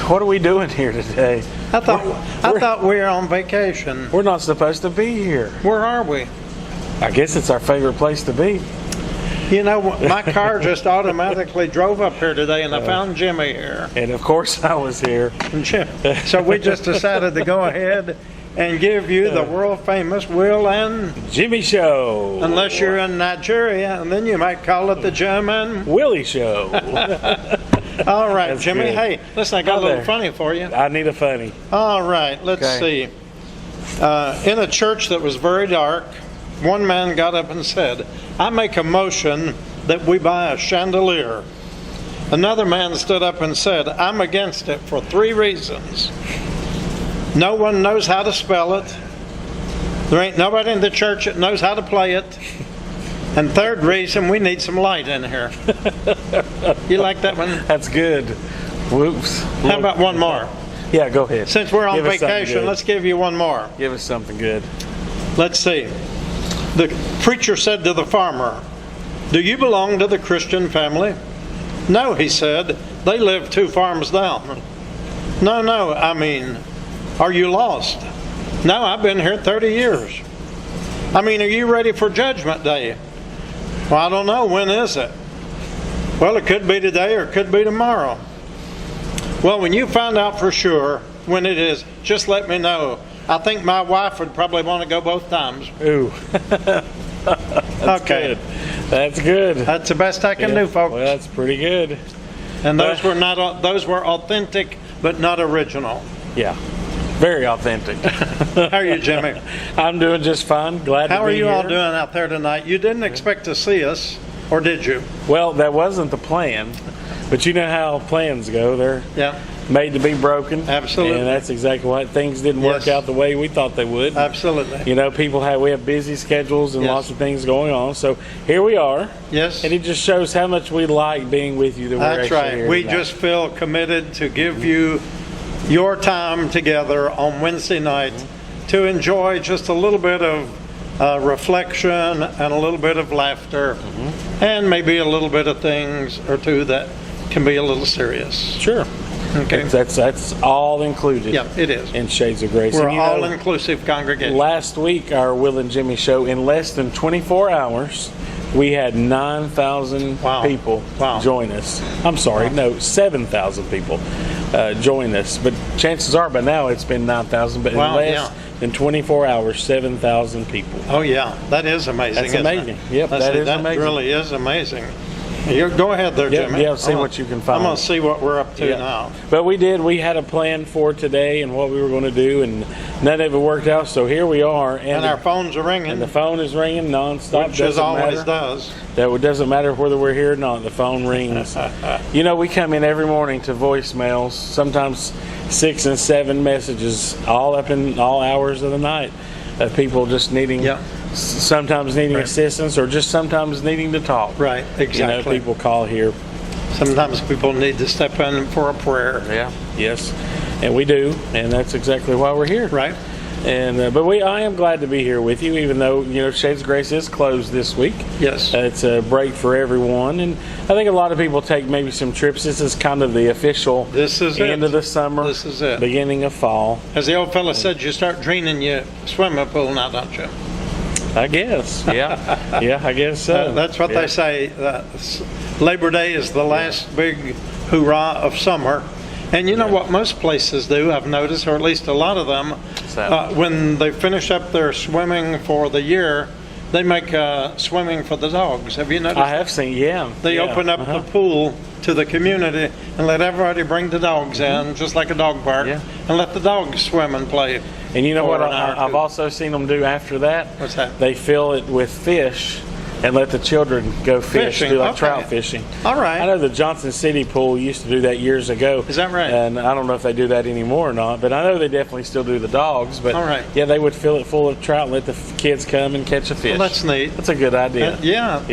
What are we doing here today? I thought we were on vacation. We're not supposed to be here. Where are we? I guess it's our favorite place to be. You know, my car just automatically drove up here today, and I found Jimmy here. And of course I was here. So we just decided to go ahead and give you the world famous Will and Jimmy Show. Unless you're in Nigeria, and then you might call it the German Willie Show. All right, That's Jimmy. good. Hey, listen, I got a little funny for you. I need a funny. All right, let's see. In a church that was very dark, one man got up and said, "I make a motion that we buy a chandelier." Another man stood up and said, "I'm against it for 3 reasons. No one knows how to spell it. There ain't nobody in the church that knows how to play it. And third reason, we need some light in here." You like that one? That's good. Whoops. How about one more? Yeah, go ahead. Since we're on Give us something vacation, good. let's give you one more. Give us something good. Let's see. The preacher said to the farmer, "Do you belong to the Christian family?" "No," he said. "They live 2 farms down." No, I mean, are you lost?" "No, I've been here 30 years. "I mean, are you ready for Judgment Day?" "Well, I don't know. When is it?" "Well, it could be today or it could be tomorrow." "Well, when you find out for sure when it is, just let me know. I think my wife would probably want to go both times." Ooh. That's Okay. good. That's good. That's the best I can do, folks. Well, that's pretty good. And those were authentic, but not original. Yeah. Very authentic. How are you, Jimmy? I'm doing just fine. Glad to be here. How are you all doing out there tonight? You didn't expect to see us, or did you? Well, that wasn't the plan, but you know how plans go. They're Yeah, made to be broken. Absolutely. And that's exactly what things didn't work Yes. out the way we thought they would. absolutely. You know, we have busy schedules and Yes. lots of things going on. So here we are. Yes, And it just shows how much we like being with you. That we're that's actually right. here We tonight. just feel committed to give you your time together on Wednesday night to enjoy just a little bit of reflection and a little bit of laughter and maybe a little bit of things or two that can be a little serious. Sure. Okay. That's all included. Yeah, it is. In Shades of Grace. We're And you know, all-inclusive congregation. last week, our Will and Jimmy show, in less than 24 hours, we had 9,000 Wow. people Wow. join us. I'm sorry, no, 7,000 people join us. But chances are by now it's been 9,000. But Wow, in less yeah. than 24 hours, 7,000 people. Oh yeah, that is amazing. That's isn't it? amazing. Yep, that is that amazing. really is amazing. Go ahead there, Yeah, Jimmy. yeah, see I'm what you can find. I'm going to see what we're up to Yeah. now. But we had a plan for today and what we were going to do, and none of it worked out. So here we are, And our phones are ringing, and the phone is ringing nonstop. which as Doesn't always matter. does. That it doesn't matter whether we're here or not. The phone rings. You know, we come in every morning to voicemails, sometimes 6 and 7 messages, all up in all hours of the night, of people just needing, Yeah. sometimes needing Right. assistance, or just sometimes needing to talk. Right, You exactly. know, people call here. Sometimes people need to step in for a prayer. Yeah. Yes. And we do, and that's exactly why we're here. Right. And but I am glad to be here with you, even though Shades of Grace is closed this week. Yes. It's a break for everyone, and I think a lot of people take maybe some trips. This is kind of the official end of the summer. This is it. Beginning of fall. As the old fella said, you start draining your swimming pool now, don't you? I guess. Yeah. Yeah, I guess so. That's what they say. Labor Day is the last big hoorah of summer. And you know what most places do, I've noticed, or at least a lot of them, when they finish up their swimming for the year, they make swimming for the dogs. Have you noticed? I have seen, yeah. They open up the pool to the community and let everybody bring the dogs in, just like a dog park, and let the dogs swim and play. And you know what I've also seen them do after that? What's that? They fill it with fish and let the children go fish, do like trout fishing. All right. I know the Johnson City pool used to do that years ago. Is that right? And I don't know if they do that anymore or not, but I know they definitely still do the dogs. But all right. Yeah, they would fill it full of trout and let the kids come and catch a fish. Well, that's neat. That's a good idea. Yeah.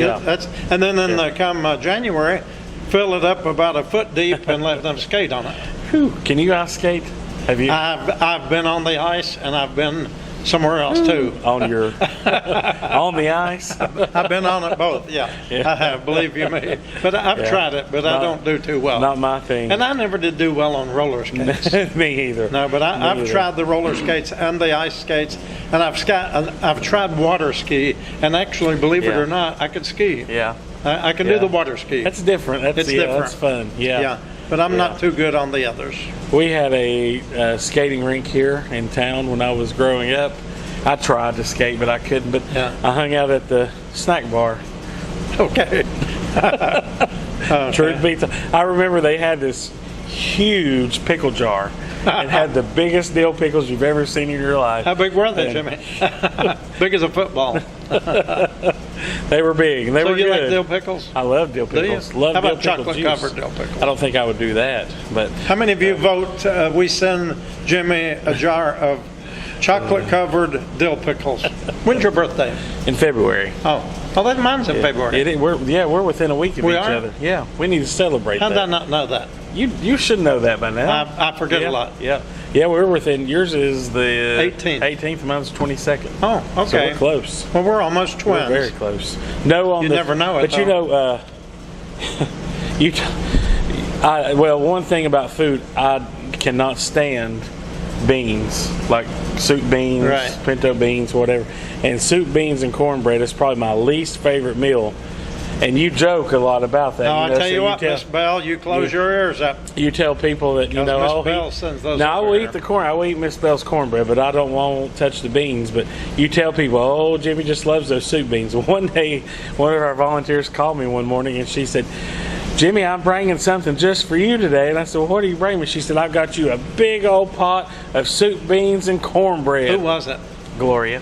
And then come January, fill it up about a foot deep and let them skate on it. Whew. Can you ice skate? Have you? I've been on the ice and I've been somewhere else too. On your on the ice? I've been on it both, yeah. I have, believe you me. But I've tried it, but I don't do too well. Not my thing. And I never did do well on roller skates. Me either. No, but I've tried the roller skates and the ice skates, and I've tried water ski, and actually, believe it or not, I could ski. Yeah. I can do the water ski. That's different. It's different. That's fun. Yeah. Yeah. But I'm not too good on the others. We had a skating rink here in town when I was growing up. I tried to skate, but I couldn't. But I hung out at the snack bar. Okay. Truth be told, I remember they had this huge pickle jar. It had the biggest dill pickles you've ever seen in your life. How big were they, Jimmy? Big as a football. They were big. And they were good. So you like dill pickles? pickles? I love dill pickles. Do you? How about chocolate-covered dill pickles? I don't think I would do that. But how many of you vote we send Jimmy a jar of chocolate-covered dill pickles? When's your birthday? In February. Oh, that mine's in February. We're within a week of each other. Yeah, we need to celebrate How that. did I not know that? You should know that by now. I forget a lot. Yeah, we're within. Yours is the 18th. Mine's 22nd. Oh, okay. So we're close. Well, we're almost twins. We're very close. No, you never know it. But well, one thing about food, I cannot stand beans, like soup beans, pinto beans, whatever. And soup, beans, and cornbread is probably my least favorite meal. And you joke a lot about that. No, I tell you what, Miss Bell, you close your ears up. You tell people that Miss Bell sends those. Now I will eat the corn. I will eat Miss Bell's cornbread, but I won't touch the beans. But you tell people, oh, Jimmy just loves those soup beans. One day, one of our volunteers called me one morning, and she said, Jimmy, I'm bringing something just for you today. And I said, well, what are you bringing me? She said, I've got you a big old pot of soup, beans, and cornbread. Who was it? Gloria.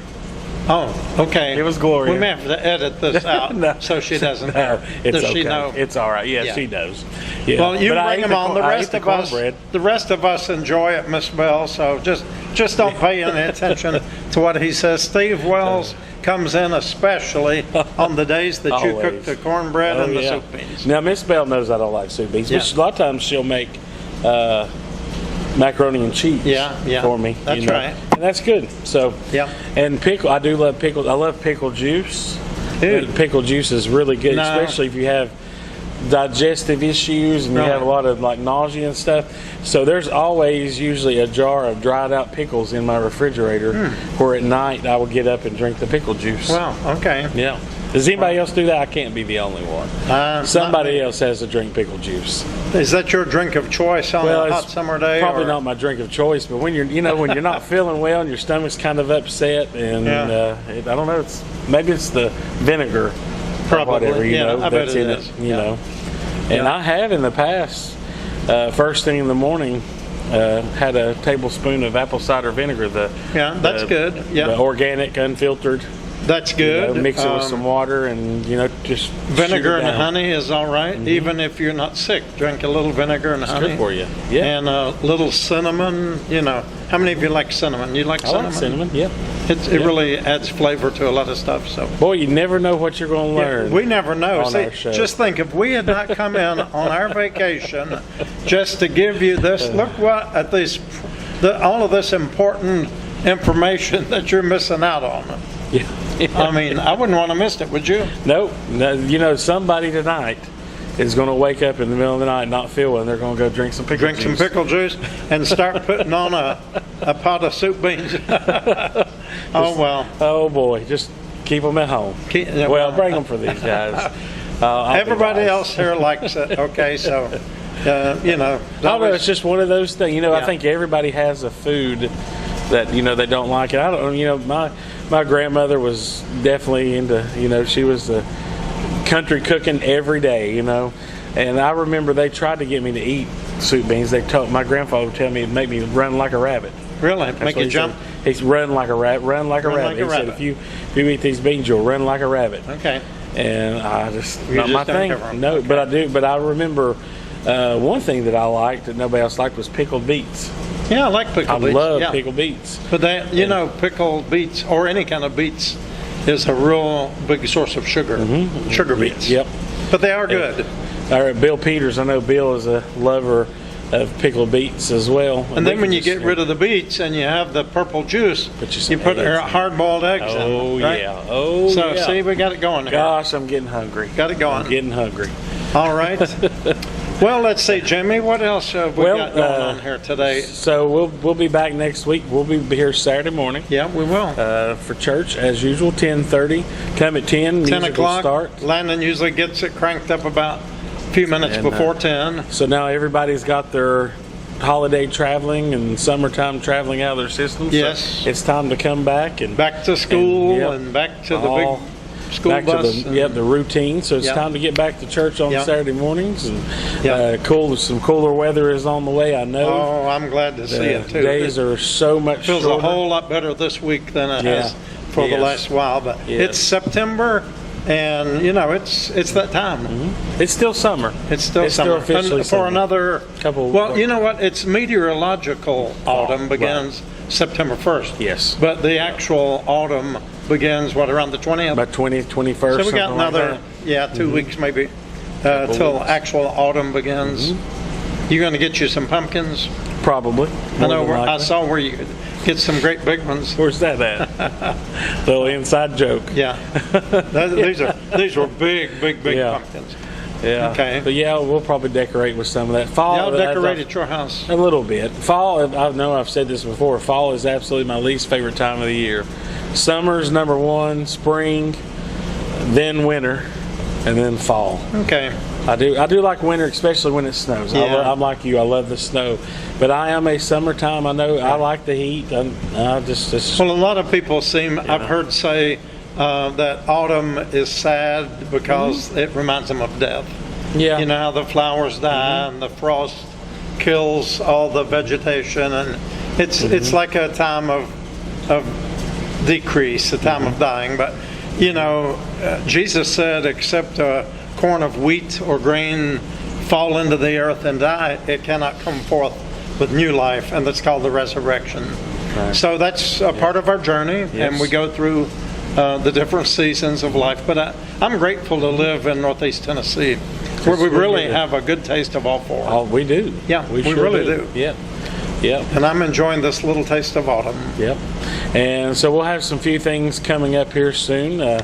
Oh, okay. It was Gloria. We may have to edit this out so she doesn't know. It's Does okay. she know? It's all right. Yeah, she knows. Yeah. Well, you but bring them on. The rest of us enjoy it, Miss Bell. So just don't pay any attention to what he says. Steve Wells comes in especially on the days that you cook the cornbread and the soup beans. Now, Miss Bell knows I don't like soup beans, but a lot of times she'll make macaroni and cheese for me. That's right. And that's good. So, and pickle, I do love pickles. I love pickle juice. Pickle juice is really good, especially if you have digestive issues and you have a lot of like nausea and stuff. So there's always usually a jar of dried out pickles in my refrigerator where at night I will get up and drink the pickle juice. Wow, okay. Yeah. Does anybody else do that? I can't be the only one. Somebody else has to drink pickle juice. Is that your drink of choice on a hot summer day? Probably not my drink of choice, but when you're not feeling well and your stomach's kind of upset, and I don't know, maybe it's the vinegar, probably, or whatever that's in it. And I have in the past, first thing in the morning, had a tablespoon of apple cider vinegar. That's good. Yeah, the organic, unfiltered. That's good. Mix it with some water and, just vinegar and honey is all right. Even if you're not sick, drink a little vinegar and honey. It's good for you. Yeah. And a little cinnamon, How many of you like cinnamon? You like cinnamon? I like cinnamon, yeah. It really adds flavor to a lot of stuff. So, boy, you never know what you're going to learn. We never know. See, just think, if we had not come in on our vacation just to give you this, look what at these, all of this important information that you're missing out on. Yeah. I mean, I wouldn't want to miss it, would you? Nope. No, you know, somebody tonight is going to wake up in the middle of the night and not feel well, and they're going to go drink some pickle Drink juice. some pickle juice and start putting on a pot of soup beans. Oh, well. Oh boy, just keep them at home. Well, bring them for these guys. Everybody else here likes it. Okay, so, you know. I don't know, it's just one of those things. You know, Yeah. I think everybody has a food that, you know, they don't like it. I don't, you know, my grandmother was definitely into, you know, she was the country cooking every day, you know. And I remember they tried to get me to eat soup beans. They told my grandfather would tell me it'd make me run like a rabbit. Really? That's Make what you he jump? said. He's run like a rabbit. Run like a Run rabbit. like a He said rabbit. if you eat these beans, you'll run like a rabbit. Okay. And I just You not just my don't thing. cover 'em. No, Okay. but I do. But I remember one thing that I liked that nobody else liked was pickled beets. Yeah, I like I pickled beets. love Yeah. pickled beets. But that, you know, pickled beets or any kind of beets is a real big source of sugar. Sugar beets. Yep. But they are good. All right, Bill Peters. I know Bill is a lover of pickled beets as well. And then when you get rid of the beets and you have the purple juice, Put you some you put eggs in. hard-boiled eggs in. Oh right? yeah. Oh So yeah. see, we got it going here. Gosh, I'm getting hungry. Got it going. I'm getting hungry. All right. Well, let's see, Jimmy, what else have we Well, got going on here today? So we'll be back next week. We'll be here Saturday morning. Yeah, we will. For church as usual, 10:30. Come at 10. 10 music will o'clock. start. Landon usually gets it cranked up about a few minutes And, before 10. So now everybody's got their holiday traveling and summertime traveling out of their system. So Yes. it's time to come back and Back to school yep, and back to the all big school back bus. to the routine. So it's Yep. time to get back to church on Yep. Saturday mornings. And Yep. some cooler weather is on the way. I know. Oh, I'm glad to see The it too. days are so much Feels shorter. a whole lot better this week than it Yeah. has for the Yes. last while. But Yes. it's September, and you know it's that time. It's still summer. It's still It's summer. still officially And for summer. another Couple- Well, you know what? It's meteorological autumn right. begins September 1st. Yes. But the actual autumn begins around the 20th. About 20th, 21st. So we got something like another that. 2 weeks maybe till weeks. actual autumn begins. You going to get you some pumpkins? Probably. I more know than I likely. saw where you could get some great big ones. Where's that at? Little inside joke. Yeah, these are big Yeah. pumpkins. Yeah. Okay. But yeah, we'll probably decorate with some of that. Fall. Y'all decorate at your house. A little bit. Fall, I know I've said this before, fall is absolutely my least favorite time of the year. Summer's number one, spring, then winter, and then fall. Okay. I do like winter, especially when it snows. Yeah. I'm like you, I love the snow. But I am a summertime, I know, I like the heat. It's Well, a lot of people I've heard say that autumn is sad because it reminds them of death. yeah. You know how the flowers die and the frost kills all the vegetation, and it's like a time of decrease, a time of dying. But you know, Jesus said, except a corn of wheat or grain fall into the earth and die, it cannot come forth with new life, and that's called the resurrection. Right. So that's a part of our journey, and Yes. we go through the different seasons of life. But I'm grateful to live in Northeast Tennessee, where we we're really good. have a good taste of all four. Oh, we do. Yeah, we sure really do. Yep. Yep. And I'm enjoying this little taste of autumn. Yep. And so we'll have some few things coming up here soon.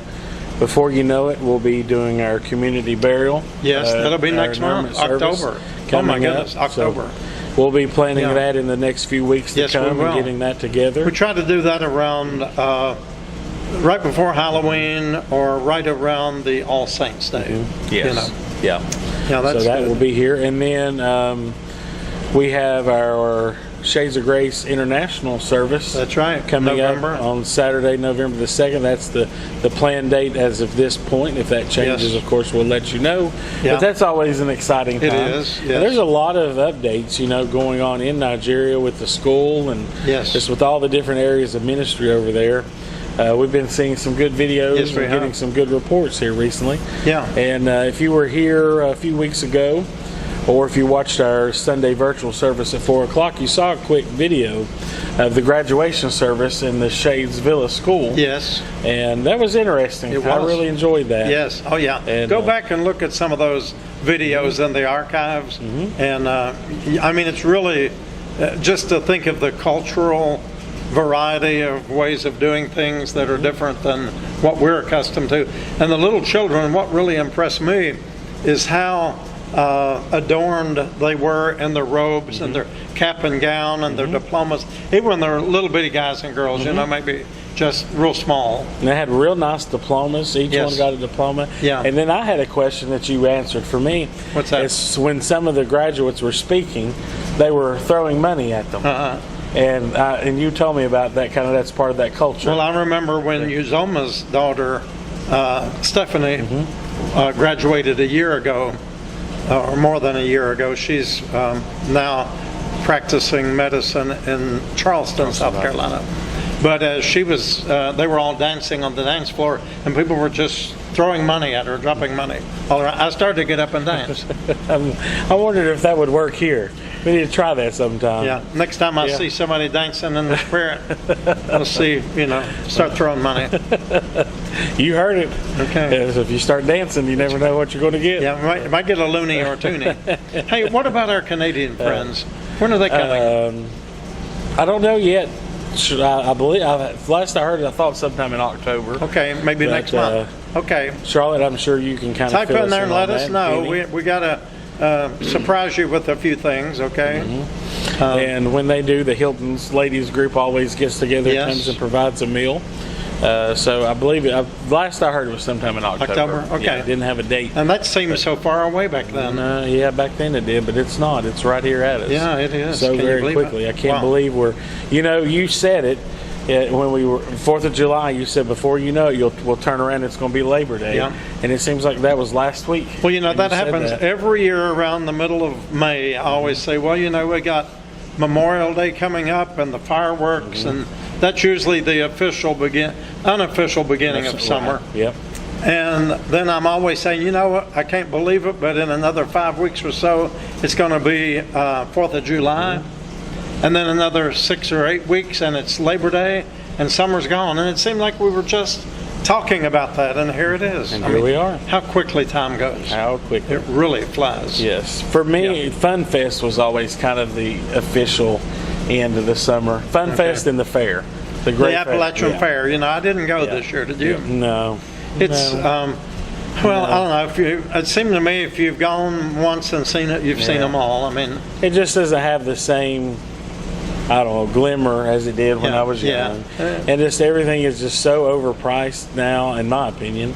Before you know it, we'll be doing our community burial. Yes, that'll be our next month, annulment service October. Oh my coming up. goodness, October. So we'll be planning Yeah. that in the next few weeks to Yes, we come will. and getting that together. We try to do that around right before Halloween or right around the All Saints Day. You know. Yeah. Yeah, that's so that good. will be here. And then we have our Shades of Grace International service. That's right, Coming November. up on Saturday, November the 2nd. That's the planned date as of this point. If that changes, Yes. of course, we'll let you know. Yeah. But that's always an exciting time. It is, yes. And there's a lot of updates, going on in Nigeria with the school and Yes. just with all the different areas of ministry over there. We've been seeing some good videos Yes, we and getting have. some good reports here recently. Yeah. And if you were here a few weeks ago, or if you watched our Sunday virtual service at 4 o'clock, you saw a quick video of the graduation service in the Shades Villa School. Yes. And that was interesting. It I was. really enjoyed that. Yes. Oh, yeah. And, Go back and look at some of those videos in the archives. And I mean, it's really just to think of the cultural variety of ways of doing things that are different than what we're accustomed to. And the little children, what really impressed me is how adorned they were in their robes and their cap and gown and their diplomas, even when they're little bitty guys and girls, you know, maybe just real small. And they had real nice diplomas. Each Yes. one got a diploma. Yeah. And then I had a question that you answered for me. What's that? It's when some of the graduates were speaking, they were throwing money at them. And you told me about that, kind of that's part of that culture. Well, I remember when Uzoma's daughter, Stephanie, graduated a year ago, or more than a year ago. She's now practicing medicine in Charleston, South Carolina. But as she was, they were all dancing on the dance floor, and people were just throwing money at her, dropping money all around. I started to get up and dance. I wondered if that would work here. We need to try that sometime. Yeah, next time I see somebody dancing in the spirit, I'll see, start throwing money. You heard it. Okay. Yes, if you start dancing, you never know what you're going to get. Yeah, might get a loony or a toonie. Hey, what about our Canadian friends? When are they coming? I don't know yet. I believe, last I heard, I thought sometime in October. Okay, maybe But, next month. Okay. Charlotte, I'm sure you can kind of Type fill in us there and on let us that, know. Kenny. We got to surprise you with a few things, okay? And when they do, the Hilton's ladies group always gets together, Yes. comes and provides a meal. So I believe last I heard it was sometime in October. October? Okay. Yeah, it didn't have a date. And that seems so far away back then. Yeah, back then it did, but it's not. It's right here at us. Yeah, it is. So Can you very believe quickly. it? I can't Wow. believe you said it. When we were 4th of July, you said before you know it, we'll turn around. It's going to be Labor Day, Yeah. and it seems like that was last week. Well, when that you said happens that. every year around the middle of May. I always say, well, we got Memorial Day coming up and the fireworks, and that's usually the unofficial beginning of summer. Right. Yep. And then I'm always saying, you know what, I can't believe it, but in another 5 weeks or so, it's going to be 4th of July. And then another 6 or 8 weeks, and it's Labor Day, and summer's gone. And it seemed like we were just talking about that, and here it is. And here we are. How quickly time goes. How quickly. It really flies. Yes. For me, Fun Fest was always kind of the official end of the summer. Fun Fest and the fair. The The Appalachian Fair. I didn't go this year, did you? No. It's, No. well, I don't know. It seemed to me if you've gone once and seen it, you've seen them all. I mean, It just doesn't have the same, I don't know, glimmer as it did when Yeah, I was yeah. young. And just everything is just so overpriced now, in my opinion.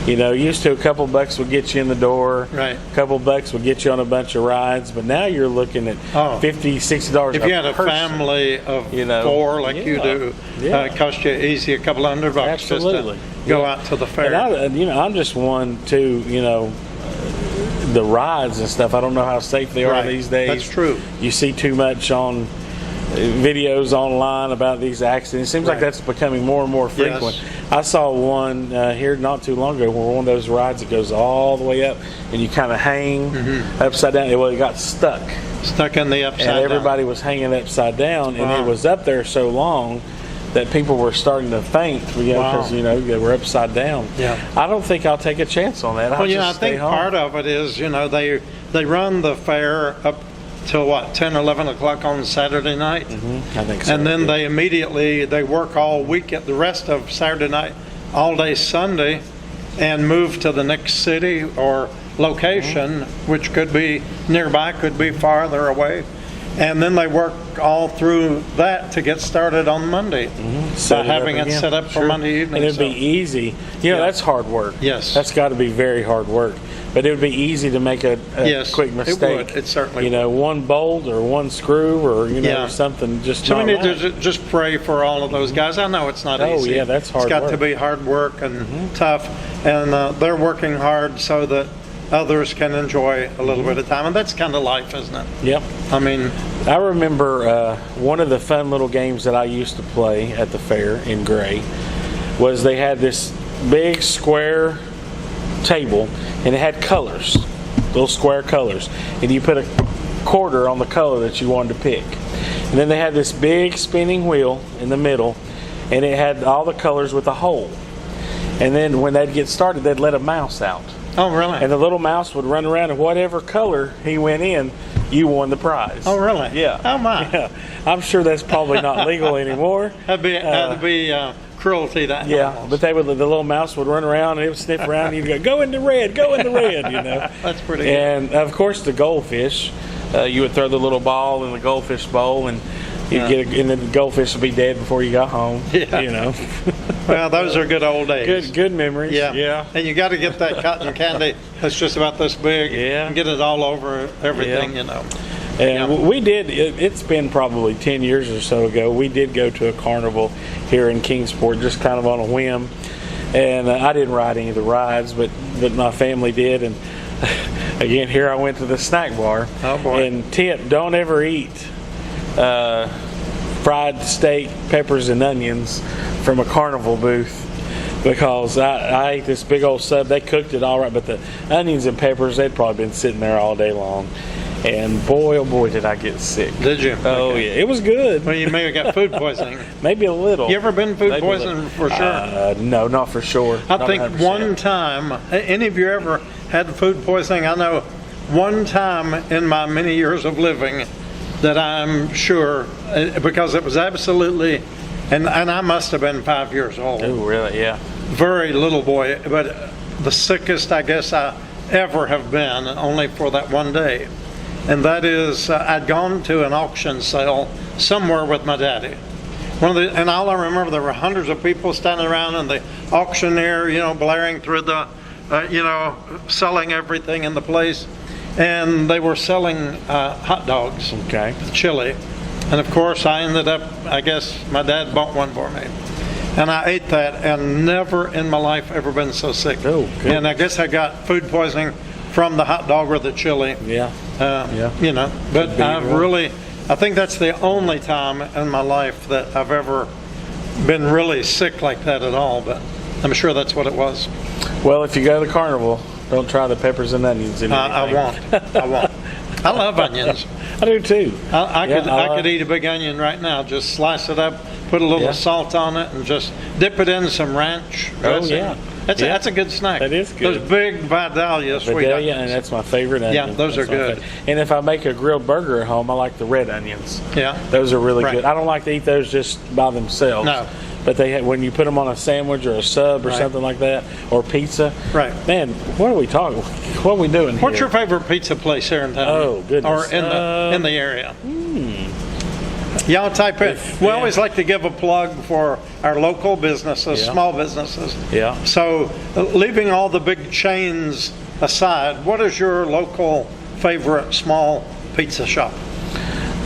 Used to a couple bucks would get you in the door. Right. A couple bucks would get you on a bunch of rides. But now you're looking at $50, $60 if you had a person. family of four like you do, it cost you easy a couple $100 Absolutely. just to go out to the fair. And I'm just one too, the rides and stuff. I don't know how safe they are Right. these days. That's true. You see too much on videos online about these accidents. It seems like Right. that's becoming more and more frequent. I saw one here not too long ago where one of those rides that goes all the way up and you kind of hang upside down. Well, it got stuck. Stuck in the upside And down. everybody was hanging upside down, and Wow. it was up there so long that people were starting to faint because Wow. they were upside down. Yeah. I don't think I'll take a chance on that. I'll Well, just I stay think home. part of it is, they run the fair up till 10, 11 o'clock on Saturday night. I think so. And then yeah. they work all week at the rest of Saturday night, all day Sunday, and move to the next city or location, which could be nearby, could be farther away. And then they work all through that to get started on Monday Set by it up having it again. set up for Sure. Monday evening. And it'd so- be easy. That's hard work. Yes. That's got to be very hard work. But it would be easy to make a Yes, quick it mistake. would. It certainly would. One bolt or one screw or, Yeah. something just So we not need right. to just pray for all of those guys. I know it's not Oh, easy. yeah, that's hard It's got to work. be hard work and tough, and they're working hard so that others can enjoy a little bit of time, and that's kind of life, isn't it? Yep. I mean, I remember one of the fun little games that I used to play at the fair in Gray was they had this big square table and it had colors, little square colors, and you put a quarter on the color that you wanted to pick. And then they had this big spinning wheel in the middle and it had all the colors with a hole. And then when they'd get started, they'd let a mouse out. oh really? And the little mouse would run around, and whatever color he went in, you won the prize. Oh, really? Yeah. Oh, my. Yeah. I'm sure that's probably not legal anymore. That'd be cruelty to animals. Yeah, but the little mouse would run around and it would sniff around and you'd go in the red, go in the red, you know. That's pretty good. And of course the goldfish, you would throw the little ball in the goldfish bowl and you'd and the goldfish would be dead before you got home. Yeah. You know. Well, those are good old days. Good memories. Yeah. Yeah. And you got to get that cotton candy that's just about this big. Yeah. And get it all over everything, Yeah. you know. And we did, it's been probably 10 years or so ago, we did go to a carnival here in Kingsport, just kind of on a whim. And I didn't ride any of the rides, but my family did. And again, here I went to the snack bar. Oh, boy. And tip, don't ever eat fried steak, peppers, and onions from a carnival booth. Because I ate this big old sub. They cooked it all right, but the onions and peppers, they'd probably been sitting there all day long. And boy, oh boy, did I get sick. Did you? Oh, Okay. yeah. It was good. Well, you may have got food poisoning. Maybe a little. You ever been food Maybe a little. poisoned for sure? No, not for sure. I Not think 100%. one time, any of you ever had food poisoning? I know one time in my many years of living that I'm sure, because it was absolutely, and I must have been 5 years old. Oh, really? Yeah. Very little boy, but the sickest I guess I ever have been, only for that one day. And that is, I'd gone to an auction sale somewhere with my daddy. And all I remember, there were hundreds of people standing around, and the auctioneer, blaring through the, selling everything in the place. And they were selling hot dogs, Okay. chili. And of course, I ended up, I guess my dad bought one for me. And I ate that, and never in my life ever been so sick. Oh, good. And I guess I got food poisoning from the hot dog or the chili. Yeah. Yeah. But be I've one. really, I think that's the only time in my life that I've ever been really sick like that at all, but I'm sure that's what it was. Well, if you go to the carnival, don't try the peppers and onions in I anything. won't. I won't. I love onions. I do too. I could eat a big onion right now. Just slice it up, put a little Yeah. salt on it, and just dip it in some ranch dressing. yeah. That's a good snack. That is good. Those big Vidalia sweet Vidalia, onions. and that's my favorite onion. Yeah, those are That's my good. favorite. And if I make a grilled burger at home, I like the red onions. Yeah. Those are really Right. good. I don't like to eat those just by themselves. No. But when you put them on a sandwich or a sub or Right. something like that, or pizza. Right. Man, what are we talking? What are we doing here? What's your favorite pizza place here in town? Oh, goodness. Or in the area? Y'all type in. We yeah. always like to give a plug for our local businesses, Yeah. small businesses. Yeah. So, leaving all the big chains aside, what is your local favorite small pizza shop?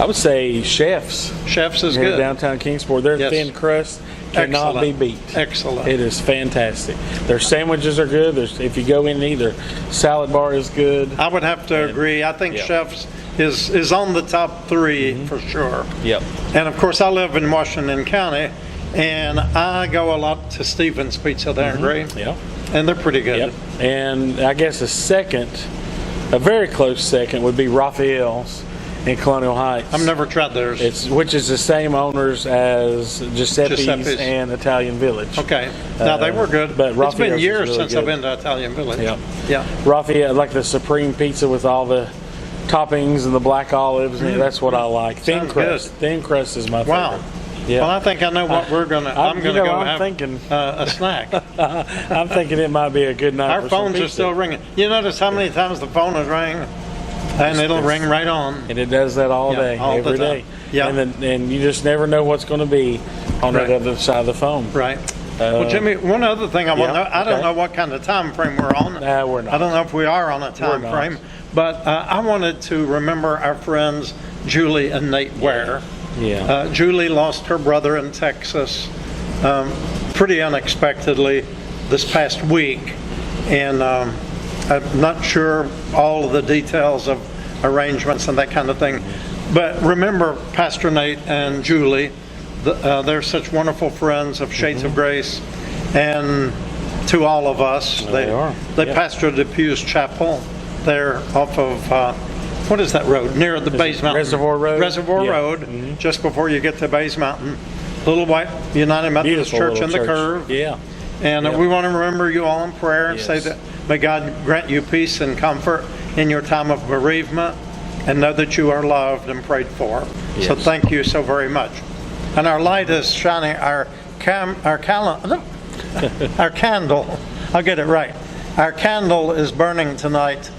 I would say Chef's. Chef's is Here in good. downtown Kingsport. Their Yes. thin crust cannot Excellent. be beat. Excellent. It is fantastic. Their sandwiches are good. If you go in, either salad bar is good. I would have to agree. I think Yeah. Chef's is on the top 3 for sure. Yep. And of course, I live in Washington County, and I go a lot to Stevens Pizza there in Gray, Yep. and they're pretty good. Yep. And I guess a very close second, would be Raphael's in Colonial Heights. I've never tried theirs. Which is the same owners as Giuseppe's, Giuseppe's. and Italian Village. Okay. Now, they were good. but It's Raphael's been is years really since I've good. been to Italian Village. Yep. Yeah. Raphael, like the supreme pizza with all the toppings and the black olives. And that's what I like. Thin Sounds crust. good. Thin crust is my Wow. favorite. Yeah. Well, I think I know what we're going to, I'm going to go I'm have thinking, a snack. I'm thinking it might be a good night Our for some phones are pizza. still ringing. You notice how many times the phone is ringing? And it'll ring right on. And it does that all Yeah, day, all the every time. day. Yeah. And you just never know what's going to be on Right. the other side of the phone. Right. Well, Jimmy, one other thing I want to yeah, know, I don't okay. know what kind of time frame we're on. Nah, we're not. I don't know if we are on a time not. frame, but I wanted to remember our friends Julie and Nate Ware. Yeah. Julie lost her brother in Texas pretty unexpectedly this past week, and I'm not sure all of the details of arrangements and that kind of thing. But remember Pastor Nate and Julie, they're such wonderful friends of Shades of Grace, and to all of us. They are. They Yeah. pastor Depues Chapel there off of, what is that road? Near the Bays Mountain. Reservoir Road? Reservoir Yeah. Road, just before you get to Bays Mountain. Little White United Methodist Beautiful Church little in the church. Curve. Yeah. And Yep. we want to remember you all in prayer and say Yes. that may God grant you peace and comfort in your time of bereavement. and know that you are loved and prayed for. So Yes. thank you so very much. And our light is shining, our candle, I'll get it right. Our candle is burning tonight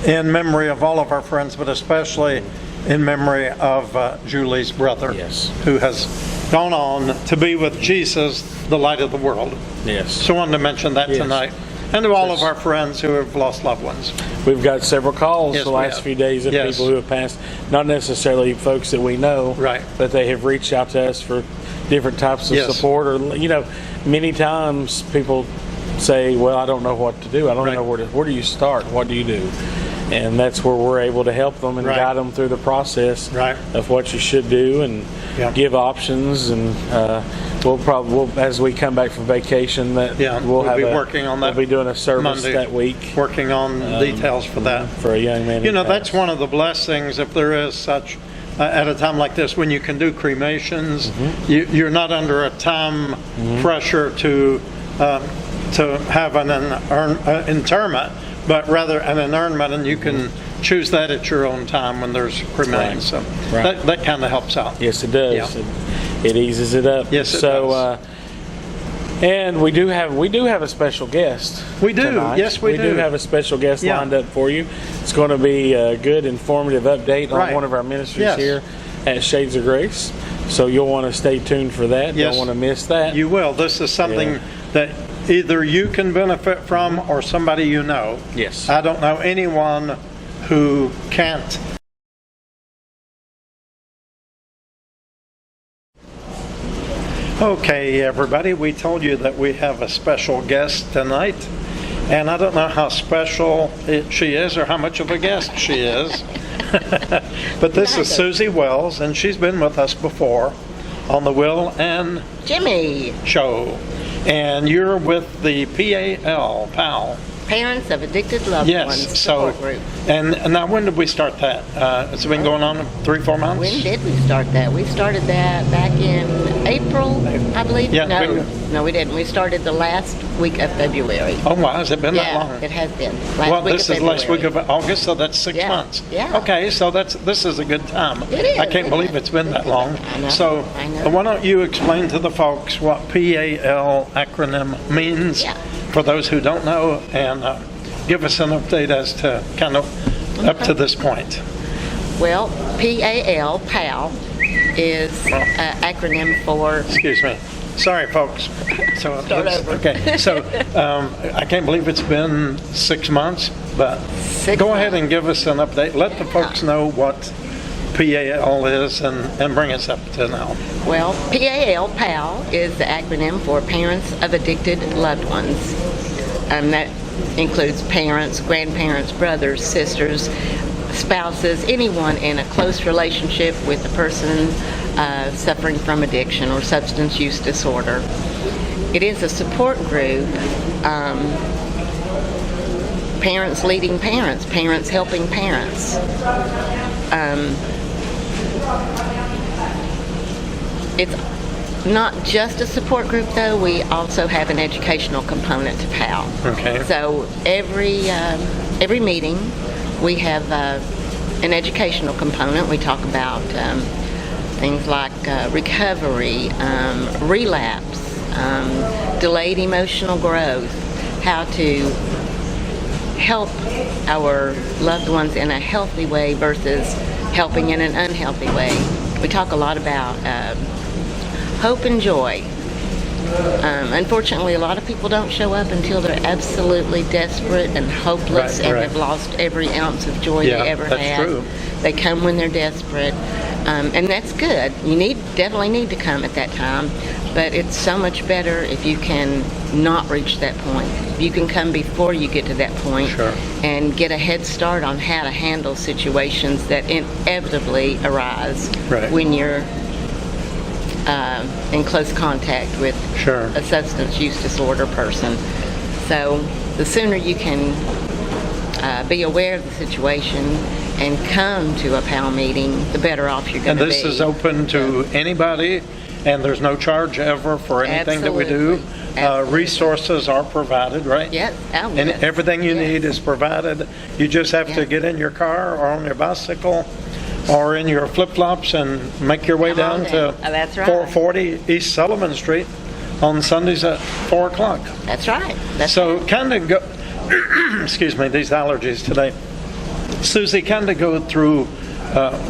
in memory of all of our friends, but especially in memory of Julie's brother, Yes. who has gone on to be with Jesus, the light of the world. Yes. So I wanted to mention that Yes. tonight. And to all of our friends who have lost loved ones. We've got several calls Yes, the we last have. few days of Yes. people who have passed, not necessarily folks that we know, Right. but they have reached out to us for different types of Yes. support. Or, many times people say, well, I don't know what to do. I don't Right. know where do you start? What do you do? And that's where we're able to help them and Right. guide them through the process Right. of what you should do and Yeah. give options. And we'll as we come back from vacation, Yeah, we'll we'll be have working on that We'll be doing a service Monday. that week Working on details for that. for a young man. You who know, that's passed. one of the blessings, if there is such, at a time like this, when you can do cremations, you're not under a time pressure to have an interment, but rather an inurnment, and you can choose that at your own time when there's cremains. Right. So Right. that kind of helps out. Yes, it does. Yeah. It eases it up. Yes, it so, does. And we do have a special guest. We do. tonight. Yes, we do. have a special guest Yeah. lined up for you. It's going to be a good, informative update Right. on one of our ministries Yes. here at Shades of Grace. So you'll want to stay tuned for that. Yes. Don't want to miss that. You will. This is something Yeah. that either you can benefit from or somebody you know. Yes. I don't know anyone who can't. Okay, everybody, we told you that we have a special guest tonight, and I don't know how special she is or how much of a guest she is. But this is Susie Wells, and she's been with us before on the Will and Jimmy, Show. And you're with the PAL. Parents of Addicted Loved Yes, Ones so, Support Group. and now when did we start that? It's been going on 3-4 months? When did we start that? We started that back in April, I believe. Yeah, No, we didn't. We started the last week of February. Oh, wow, has it been that Yeah, long? it has been. Last Well, week this of is last week February. of August, so that's 6 Yeah, months. yeah. Okay, so this is a good time. It is, I can't isn't believe it? it's been that long. I know, So I know. why don't you explain to the folks what PAL acronym means Yeah. for those who don't know, and give us an update as to kind of up to this point. Well, PAL is an acronym for Excuse me. Sorry, folks. So, Start over. Okay, so I can't believe it's been 6 months, but 6 go ahead months. and give us an update. Let the folks know what PAL is and bring us up to now. Well, PAL is the acronym for Parents of Addicted Loved Ones. That includes parents, grandparents, brothers, sisters, spouses, anyone in a close relationship with a person suffering from addiction or substance use disorder. It is a support group, parents leading parents, parents helping parents. It's not just a support group, though. We also have an educational component to PAL. Okay. So every meeting, we have an educational component. We talk about things like recovery, relapse, delayed emotional growth, how to help our loved ones in a healthy way versus helping in an unhealthy way. We talk a lot about hope and joy. Unfortunately, a lot of people don't show up until they're absolutely desperate and hopeless, Right, and right. have lost every ounce of joy Yeah, they ever that's had. true. They come when they're desperate, and that's good. You definitely need to come at that time, but it's so much better if you can not reach that point. If you can come before you get to that point Sure. and get a head start on how to handle situations that inevitably arise Right. when you're in close contact with Sure. a substance use disorder person. So the sooner you can be aware of the situation and come to a PAL meeting, the better off you're going And to be. this is open to anybody and there's no charge ever for anything that we do. Absolutely. Resources are provided, right? Yes. Oh, And yes. everything you Yes. need is provided. You just have to Yeah. get in your car or on your bicycle or in your flip-flops and make your way Come on down down. to Oh, that's right. 440 East Sullivan Street on Sundays at 4 o'clock. That's right. That's So kind of go, excuse me, these allergies today. Susie, kind of go through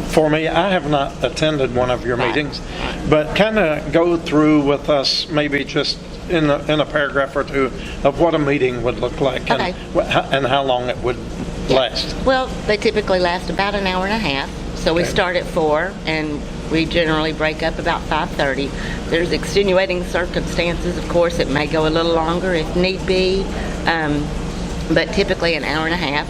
for me. I have not attended one of your Right. meetings, but kind of go through with us maybe just in a paragraph or two of what a meeting would look like Okay. and how long it would last. Well, they typically last about an hour and a half. So we Okay. start at 4 and we generally break up about 5:30. There's extenuating circumstances, of course. It may go a little longer if need be, but typically an hour and a half.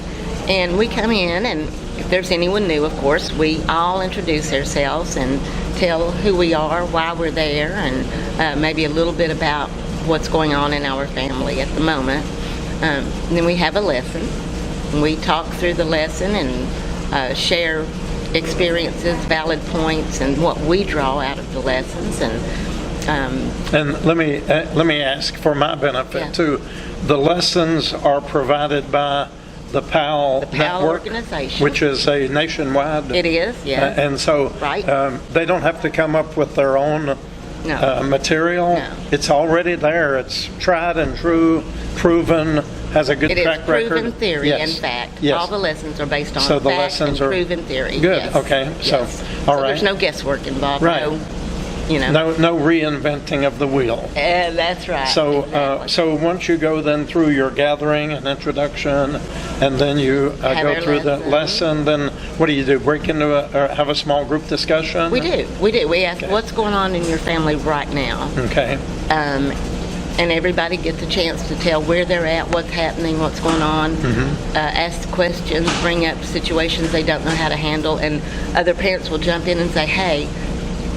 And we come in, and if there's anyone new, of course, we all introduce ourselves and tell who we are, why we're there, and maybe a little bit about what's going on in our family at the moment. Then we have a lesson. We talk through the lesson and share experiences, valid points, and what we draw out of the lessons. And let me ask for my benefit Yeah. too. The lessons are provided by the PAL PAL network, organization. which is a nationwide. It is, yes. And so Right. they don't have to come up with their own No. material. No. It's already there. It's tried and true, proven, has a good It is track record. proven theory, Yes. in fact. Yes. All the lessons are based on So the fact lessons and are proven theory. good. Yes. Okay. So, Yes. all So right. there's no guesswork involved. Right. No reinventing of the wheel. That's right. So, exactly. so once you go then through your gathering and introduction, and then you Have go our through the lesson. lesson, then what do you do? Break into or have a small group discussion? We do. We ask, what's going on in your family right now? Okay. And everybody gets a chance to tell where they're at, what's happening, what's going on, ask questions, bring up situations they don't know how to handle, and other parents will jump in and say, hey,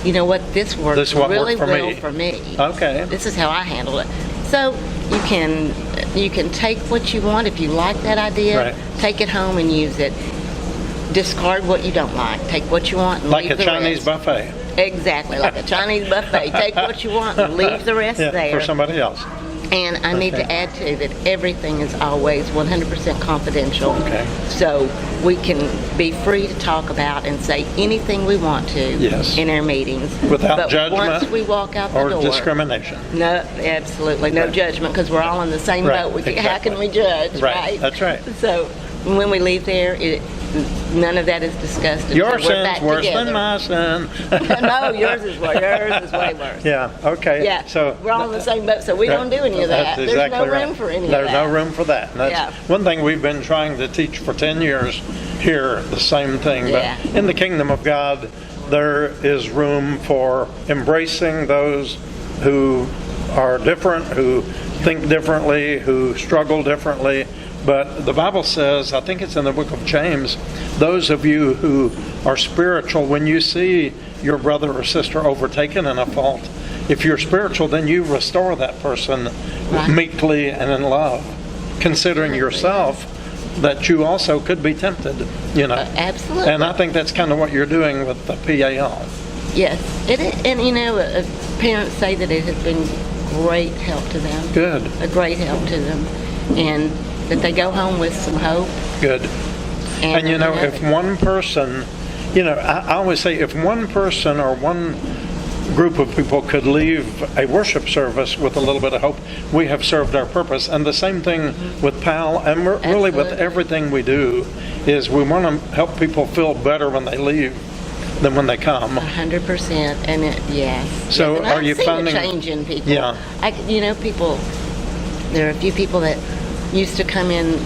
you know what, this worked This what really worked for well me." for me. Okay. This is how I handle it. So you can take what you want. If you like that idea, Right. take it home and use it. Discard what you don't like. Take what you want and Like leave a the Chinese rest. buffet. Exactly, like a Chinese buffet. Take what you want and leave the rest Yeah, there. for somebody else. And I need Okay. to add too that everything is always 100% confidential. Okay. So we can be free to talk about and say anything we want to Yes. in our meetings. Without but judgment once we walk out the or door, discrimination. no, absolutely no Right. judgment, because we're all in the same Right, boat. How exactly. can we judge, Right, right? that's right. So when we leave there, none of that is discussed until Your we're sin's back worse together. than my sin. No, yours is worse. Yours is way worse. Yeah, okay. Yeah, So we're all in the same boat, so we don't do any of that. That's There's exactly no right. room for any There's of that. no room for that. And that's Yeah. one thing we've been trying to teach for 10 years here, the same thing. Yeah. But in the kingdom of God, there is room for embracing those who are different, who think differently, who struggle differently. But the Bible says, I think it's in the book of James, those of you who are spiritual, when you see your brother or sister overtaken in a fault, if you're spiritual, then you restore that person Right. meekly and in love, considering yourself that you also could be tempted, you know. Absolutely. And I think that's kind of what you're doing with the PAL. Yes, it is. And you know, parents say that it has been great help to them. Good, A great help to them. And that they go home with some hope. good. And you know, if another- one person, you know, I always say if one person or one group of people could leave a worship service with a little bit of hope, we have served our purpose. And the same thing with PAL, and really with Absolutely. everything we do, is we want to help people feel better when they leave than when they come. 100%, and yes. So Yes, and are I've you seen finding- a change in people? Yeah. People. There are a few people that used to come in.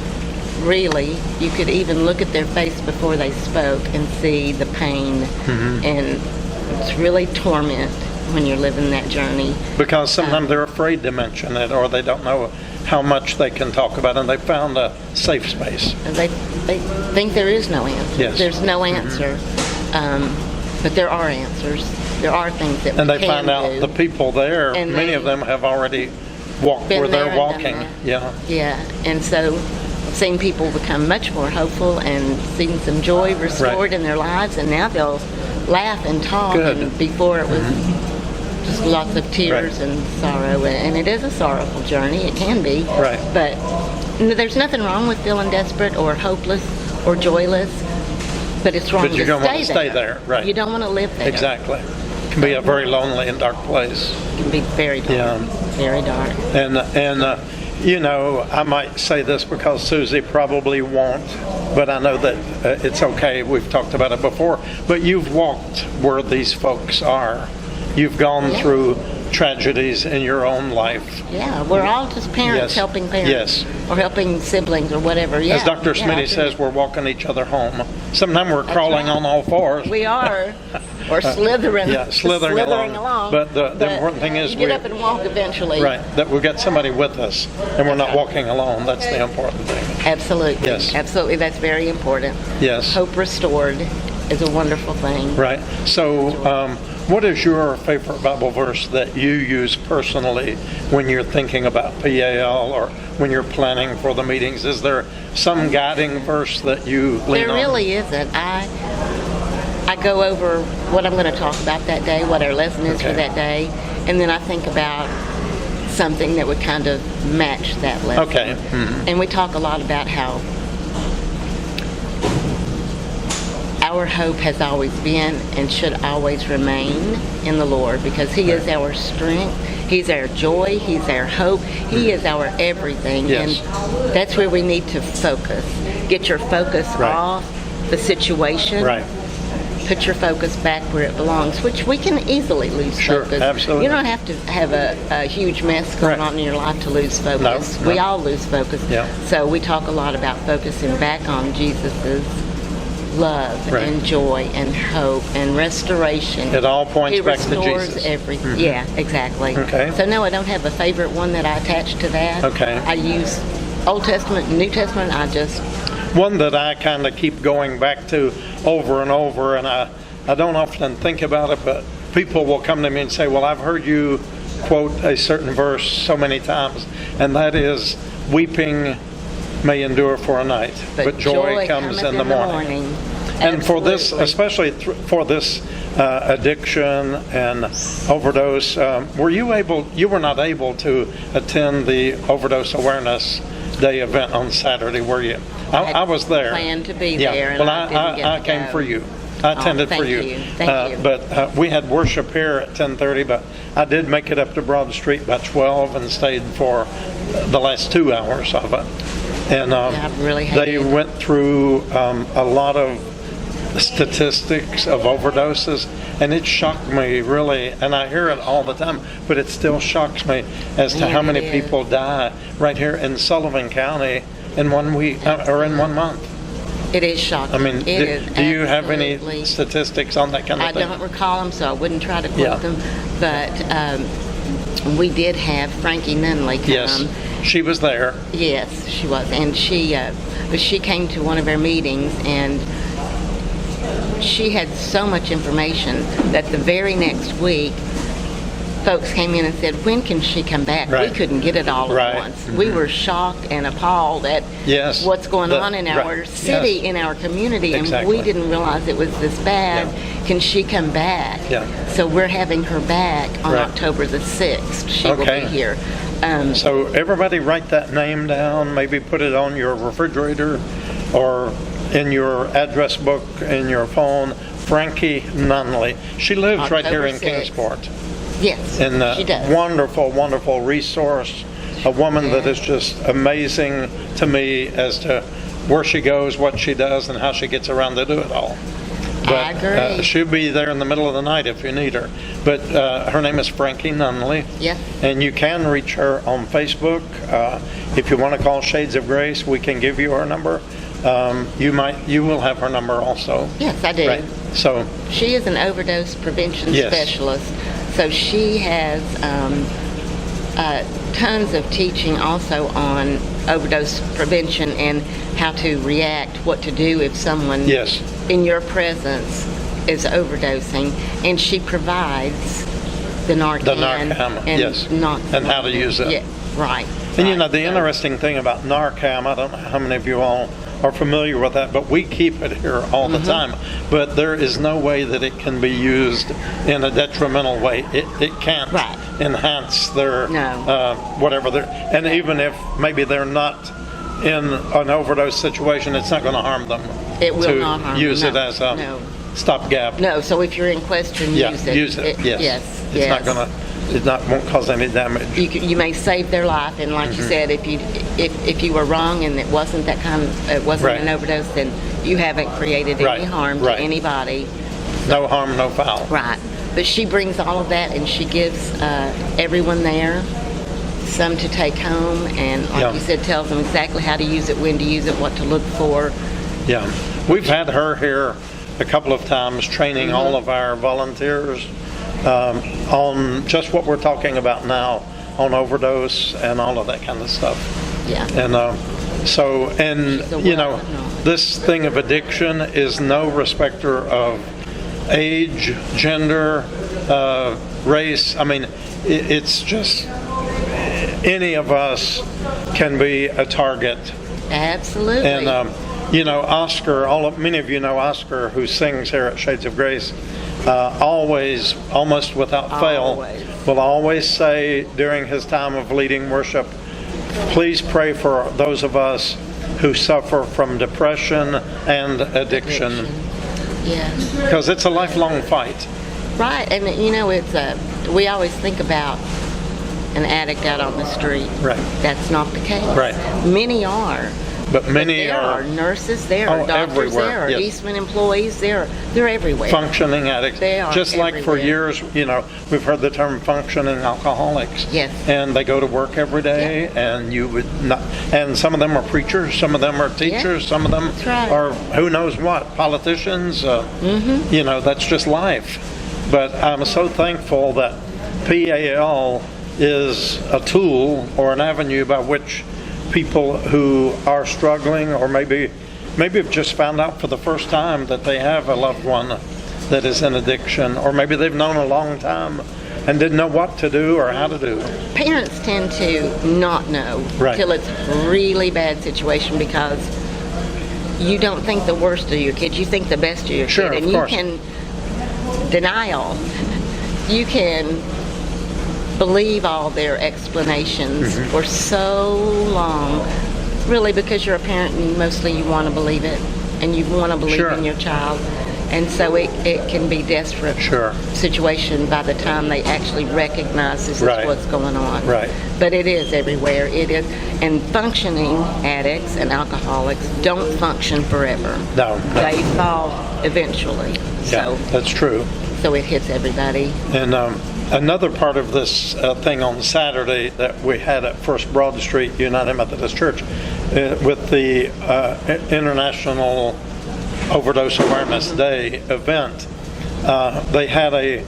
Really, you could even look at their face before they spoke and see the pain, Mm-hmm. and it's really torment when you're living that journey. Because sometimes they're afraid to mention it, or they don't know how much they can talk about it, and they found a safe space. And they think there is no answer. Yes. There's no answer, but there are answers. There are things that And we they can find out do. the people there, And many they- of them have already walked Been where there they're and done walking. that. Yeah. Yeah, and so seeing people become much more hopeful and seeing some joy restored Right. in their lives, and now they'll laugh and talk. Good. And before it was just lots of tears Right. and sorrow, and it is a sorrowful journey. It can be. Right. But there's nothing wrong with feeling desperate or hopeless or joyless, but it's wrong But you to don't stay want to stay there, right. You don't want to live there. Exactly. It can be a very lonely and dark place. It can be very dark. Yeah. Very dark. And you know, I might say this because Susie probably won't, but I know that it's okay. We've talked about it before. But you've walked where these folks are. You've gone Yeah. through tragedies in your own life. Yeah, we're all just parents Yes. helping parents. Yes. Or helping siblings or whatever. Yeah. As Dr. yeah, Smitty I've says, been- we're walking each other home. Sometimes we're crawling right. on all fours. We are. Or slithering. yeah, slithering along. But the important thing is you get we- up and walk eventually. Right, that we've got somebody with us and we're not walking alone. That's the important thing. Absolutely. Yes. Absolutely. That's very important. Yes. Hope restored is a wonderful thing. Right. So, what is your favorite Bible verse that you use personally when you're thinking about PAL or when you're planning for the meetings? Is there some guiding verse that you lean There on? really isn't. I go over what I'm going to talk about that day, what our lesson is for Okay. that day, and then I think about something that would kind of match that lesson. Okay. And we talk a lot about how our hope has always been and should always remain in the Lord, because He is our strength, He's our joy, He's our hope, He is our everything. Yes. And that's where we need to focus. Get your focus Right. off the situation. Right. Put your focus back where it belongs, which we can easily lose Sure, focus. absolutely. You don't have to have a huge mess going Right. on in your life to lose focus. No. We all lose focus. Yeah. So we talk a lot about focusing back on Jesus's love Right. and joy and hope and restoration. It all points He back to restores Jesus. Mm-hmm. everything. Yeah, exactly. Okay. So no, I don't have a favorite one that I attach to that. Okay. I use Old Testament and New Testament. I just One that I kind of keep going back to over and over, and I don't often think about it, but people will come to me and say, well, I've heard you quote a certain verse so many times, and that is, weeping may endure for a night, but joy comes cometh in the morning. And for this, Absolutely. especially for this addiction and overdose, you were not able to attend the Overdose Awareness Day event on Saturday, were you? I was there. planned to be Yeah. there, and Well, I didn't get I to came go. for you. I attended for thank you. you. Thank you. But we had worship here at 10:30, but I did make it up to Broad Street by 12 and stayed for the last 2 hours of it. And I really they hated it. went through a lot of statistics of overdoses, and it shocked me really, and I hear it all the time, but it still shocks me as to Yeah, how many it is. people die right here in Sullivan County in 1 week or in 1 month. It is shocking. I mean, It is do you have any absolutely- statistics on that kind of I thing? don't recall them, so I wouldn't try to quote Yeah. them. But we did have Frankie Nunley come. Yes, she was there. Yes, she was, and she came to one of our meetings, and she had so much information that the very next week, folks came in and said, "When can she come back?" Right. We couldn't get it all Right. at once. We were shocked and appalled at Yes. what's going on in Right. our city, Yes. in our community, and Exactly. we didn't realize it was this bad. Can she come back? Yeah. So we're having her back on Right. October the 6th. She will Okay. be here. So everybody write that name down, maybe put it on your refrigerator or in your address book in your phone. Frankie Nunley. She lives right here in October 6th. Kingsport. Yes, And she does. wonderful, wonderful resource. A woman that is just amazing to me as to where she goes, what she does, and how she gets around to do it all. I agree. She'll be there in the middle of the night if you need her. But her name is Frankie Nunley. Yes. And you can reach her on Facebook. If you want to call Shades of Grace, we can give you her number. You will have her number also. Yes, I do. Right. So, She is an overdose prevention Yes. specialist, so she has tons of teaching also on overdose prevention and how to react, what to do if someone Yes. in your presence is overdosing, and she provides the Narcan. The Narcan, and yes, not and how to use it. Yeah, right. and you right. know, the So- interesting thing about Narcan, I don't know how many of you all are familiar with that, but we keep it here all the time. But there is no way that it can be used in a detrimental way. It can't Right. enhance their No. whatever they're, and even if maybe they're not in an overdose situation, it's not going to harm them. It will to not harm use them. it as a No. stopgap. No, so if you're in question, Yeah, use it. use it. Yes. Yes. It's not going to. Won't cause any damage. You may save their life, and like you said, if you were wrong and it wasn't it wasn't Right. an overdose, then you haven't created Right, any harm right. to anybody. No harm, no foul. Right. But she brings all of that, and she gives everyone there some to take home, and like Yeah. you said, tells them exactly how to use it, when to use it, what to look for. Yeah, we've had her here a couple of times training all of our volunteers on just what we're talking about now, on overdose and all of that kind of stuff. Yeah. And so, and She's a you know, wealth of knowledge. this thing of addiction is no respecter of age, gender, race. I mean, it's just any of us can be a target. Absolutely. And you know, Oscar, many of you know Oscar, who sings here at Shades of Grace, always, almost without fail, Always. will always say during his time of leading worship, please pray for those of us who suffer from depression and addiction, Yeah. because it's a lifelong fight. Right, and you know, we always think about an addict out on the street. Right. That's not the case. Right. Many are. But many There are are nurses, there are Oh, doctors, everywhere, there are yes. Eastman employees, they're everywhere. functioning addicts. They are Just like for everywhere. years, you know, we've heard the term functioning alcoholics. Yes. And they go to work every day, and you would not, and some of them are preachers, some of them are teachers, some of them That's right. are who knows what, politicians. You know, that's just life. But I'm so thankful that PAL is a tool or an avenue by which people who are struggling, or maybe have just found out for the first time that they have a loved one that is in addiction, or maybe they've known a long time and didn't know what to do or how to do. Parents tend to not know Right. till it's a really bad situation, because you don't think the worst of your kid, you think the best of your Sure, kid, of and course. you can denial. You can believe all their explanations Mm-hmm. for so long, really, because you're a parent and mostly you want to believe it, and you want to believe Sure. in your child, and so it can be desperate Sure. situation by the time they actually recognize this Right. is what's going on. Right. But it is everywhere. It is, and functioning addicts and alcoholics don't function forever. No. They fall eventually. Yeah, that's true. So it hits everybody. And another part of this thing on Saturday that we had at First Broad Street United Methodist Church with the International Overdose Awareness Day event, they had a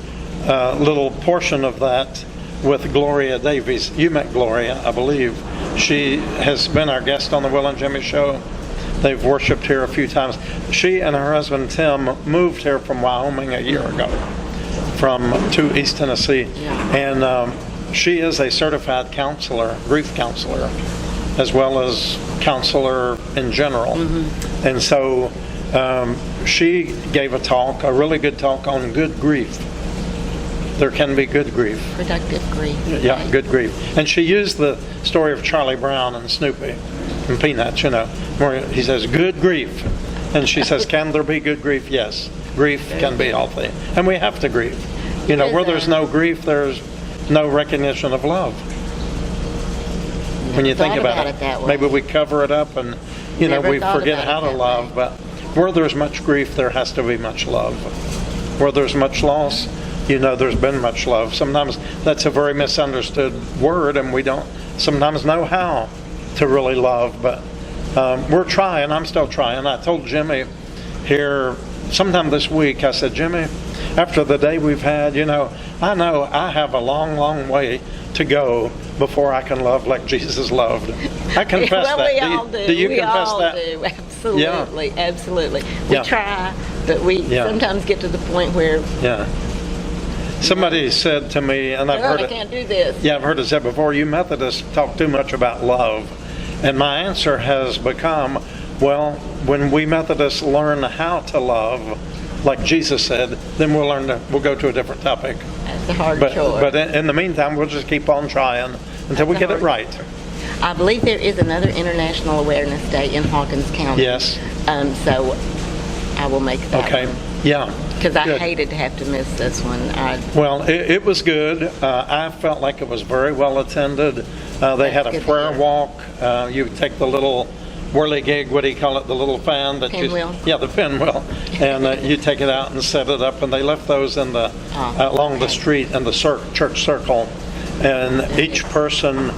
little portion of that with Gloria Davies. You met Gloria, I believe. She has been our guest on the Will and Jimmy Show. They've worshiped here a few times. She and her husband Tim moved here from Wyoming a year ago, to East Tennessee, and she is a certified counselor, grief counselor, as well as counselor in general. And so she gave a talk, a really good talk on good grief. There can be good grief. Productive grief. Yeah, good grief. And she used the story of Charlie Brown and Snoopy and Peanuts, you know, where he says, good grief. And she says, can there be good grief? Yes. Grief can be healthy. And we have to grieve. You know, where there's no grief, there's no recognition of love. When you think Thought about about it that way. maybe we cover it up and, you know, Never we thought forget about how it to that love. way. But where there's much grief, there has to be much love. Where there's much loss, you know, there's been much love. Sometimes that's a very misunderstood word, and we don't sometimes know how to really love. But we're trying. I'm still trying. I told Jimmy here sometime this week, I said, Jimmy, after the day we've had, you know I have a long, long way to go before I can love like Jesus loved. I confess well, that. we all do. Do you we confess all that? do. Absolutely, absolutely. We Yeah. try, but we Yeah. sometimes get to the point where, Yeah. Somebody said to me, and I've heard I it. can't do this. Yeah, I've heard it said before, you Methodists talk too much about love. And my answer has become, Well, when we Methodists learn how to love, like Jesus said, then we'll go to a different topic. That's a hard But choice. in the meantime, we'll just keep on trying until we get it right. I believe there is another International Awareness Day in Hawkins County. Yes. So I will make that Okay. one. Yeah. Because I Good. hated to have to miss this one. Well, it was good. I felt like it was very well attended. They had That's a good to prayer hear. walk. You take the little whirligig, what do you call it, the little fan that Pinwheel? Yeah, the pinwheel, and you take it out and set it up. And they left those in the along the okay. street in the church circle, and each person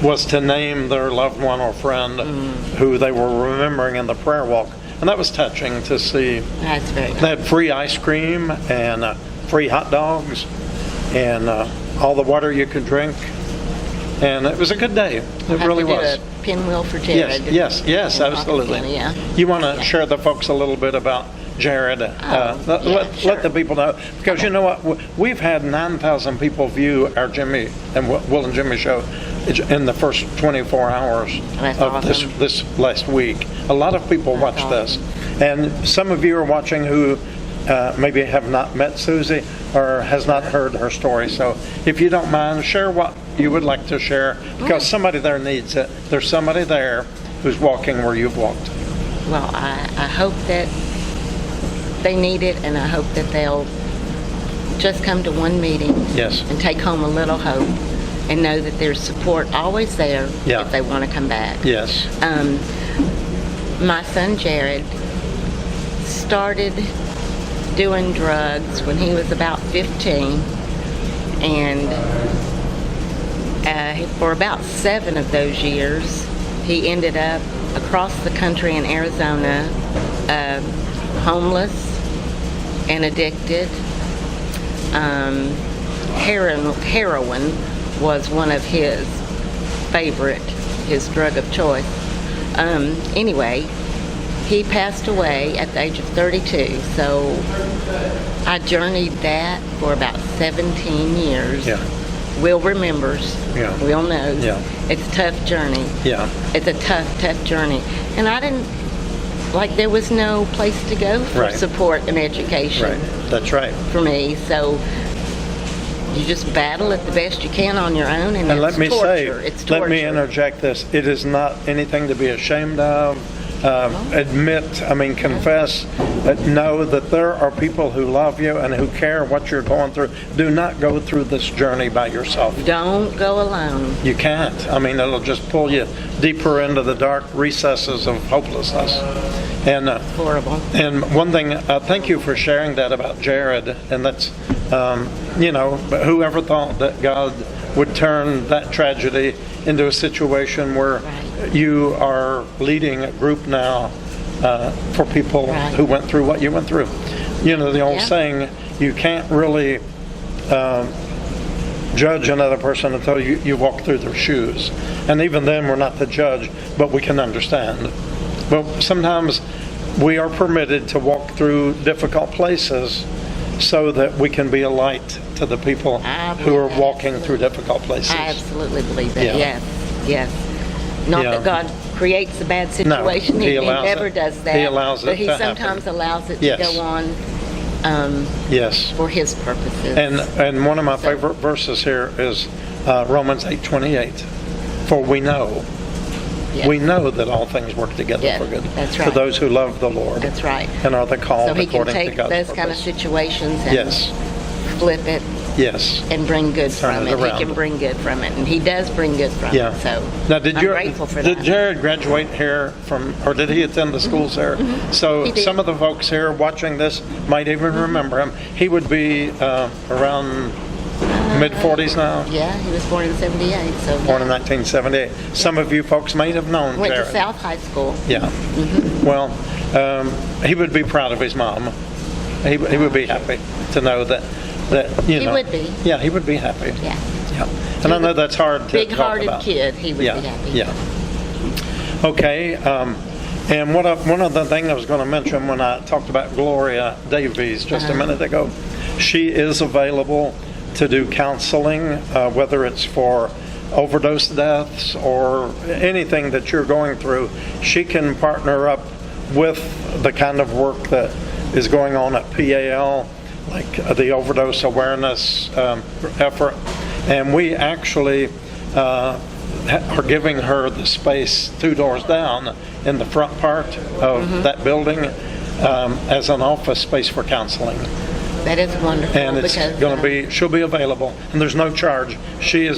was to name their loved one or friend who they were remembering in the prayer walk, and that was touching to see. That's very They nice. had free ice cream and free hot dogs and all the water you could drink. And it was a good day. It really I have was. to do a pinwheel for Yes, Jared. yes, yes, in Hawkins absolutely. County, yeah. You want to share the folks a little bit about Jared? sure. Let the people know. Because you know what? We've had 9,000 people view our Jimmy and Will and Jimmy show in the first 24 hours That's of awesome. this last week. A lot of people watch this. And some of you are watching who maybe have not met Susie or has not heard her story. So if you don't mind, share what you would like to share, because somebody there needs it. There's somebody there who's walking where you've walked. Well, I hope that they need it, and I hope that they'll just come to one meeting Yes. and take home a little hope and know that there's support always there Yeah. if they want to come back. Yes. My son Jared started doing drugs when he was about 15, and for about 7 of those years, he ended up across the country in Arizona, homeless and addicted. Heroin was one of his drug of choice. Anyway, he passed away at the age of 32, so I journeyed that for about 17 years. Yeah. Will remembers. Yeah. Will knows. Yeah. It's a tough journey. Yeah. It's a tough journey. And I didn't, there was no place to go for Right. support and education Right. That's right. for me, so you just battle it the best you can on your own, and And let it's me torture. say, It's torture. let me interject this. It is not anything to be ashamed of. Confess, know that there are people who love you and who care what you're going through. Do not go through this journey by yourself. Don't go alone. You can't. It'll just pull you deeper into the dark recesses of hopelessness. And Horrible. and one thing, thank you for sharing that about Jared. And that's, whoever thought that God would turn that tragedy into a situation where Right. you are leading a group now for people Right. who went through what you went through. The old Yeah. saying, you can't really judge another person until you walk through their shoes. And even then, we're not the judge, but we can understand. But sometimes we are permitted to walk through difficult places so that we can be a light to the people I who are believe walking through difficult places. I absolutely believe that. Yeah. Yes. Not Yeah. that God creates a bad situation. He He allows never it. does that. He allows it But He to happen. sometimes allows it Yes. to go on Yes. for His purposes. And one of my favorite verses here is Romans 8:28. For we know Yes. we know that all things work together Yeah, for good that's for right. those who love the Lord That's right. and are the called So He can according to take God's those purpose. kind of situations and Yes. flip it Yes. and bring good Turn from it it. around. He can bring good from it, and He does bring good from Yeah. it. So Now, did I'm grateful for did that. Jared graduate here or did he attend the schools there? So He did. some of the folks here watching this might even remember him. He would be around mid-40s now, Yeah, he was born in '78, so born in 1978. Some of you folks might have known went Jared. to South High School. Yeah. Well, he would be proud of his mom. He would be happy to know that He would be. Yeah, he would be happy. Yeah, Yeah. And I know that's hard to talk big-hearted about. kid. He would Yeah. be happy. Yeah. Okay. And one other thing I was going to mention when I talked about Gloria Davies just a minute ago, she is available to do counseling, whether it's for overdose deaths or anything that you're going through, she can partner up with the kind of work that is going on at PAL, like the overdose awareness effort. And we actually are giving her the space 2 doors down in the front part of that building as an office space for counseling. That is wonderful. And it's going to be, she'll be available, and there's no charge. She is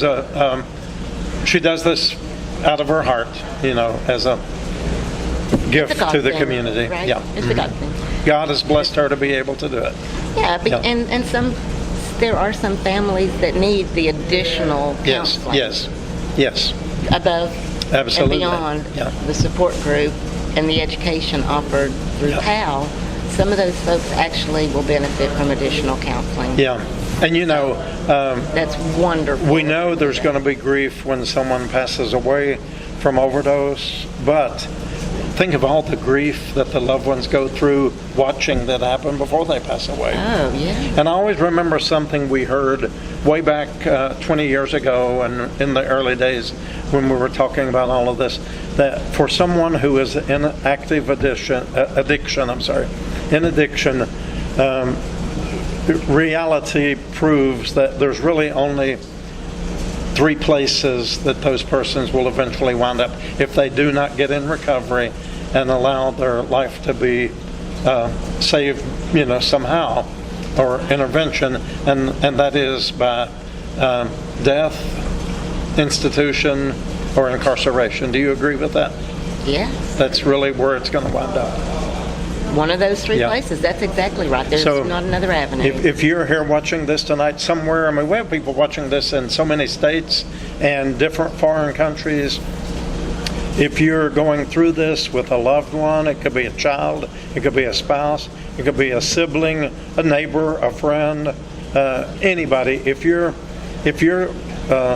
she does this out of her heart, as a gift to the community. Right? Yeah. It's a God thing. God has blessed her to be able to do it. Yeah, Yeah. and there are some families that need the additional Yes, counseling yes, above absolutely. and beyond Yeah. the support group and the education offered through Yeah. PAL. Some of those folks actually will benefit from additional counseling. Yeah, and That's wonderful. we know there's going to be grief when someone passes away from overdose, but think of all the grief that the loved ones go through watching that happen before they pass away. Oh, yeah. And I always remember something we heard way back 20 years ago and in the early days when we were talking about all of this, that for someone who is in active addiction, reality proves that there's really only 3 places that those persons will eventually wind up if they do not get in recovery and allow their life to be saved, somehow, or intervention, and that is by death, institution, or incarceration. Do you agree with that? Yes. That's really where it's going to wind up. One of those 3 Yeah. places. That's exactly right. There's So, not another avenue. If you're here watching this tonight somewhere, we have people watching this in so many states and different foreign countries. If you're going through this with a loved one, it could be a child, it could be a spouse, it could be a sibling, a neighbor, a friend, anybody. If you're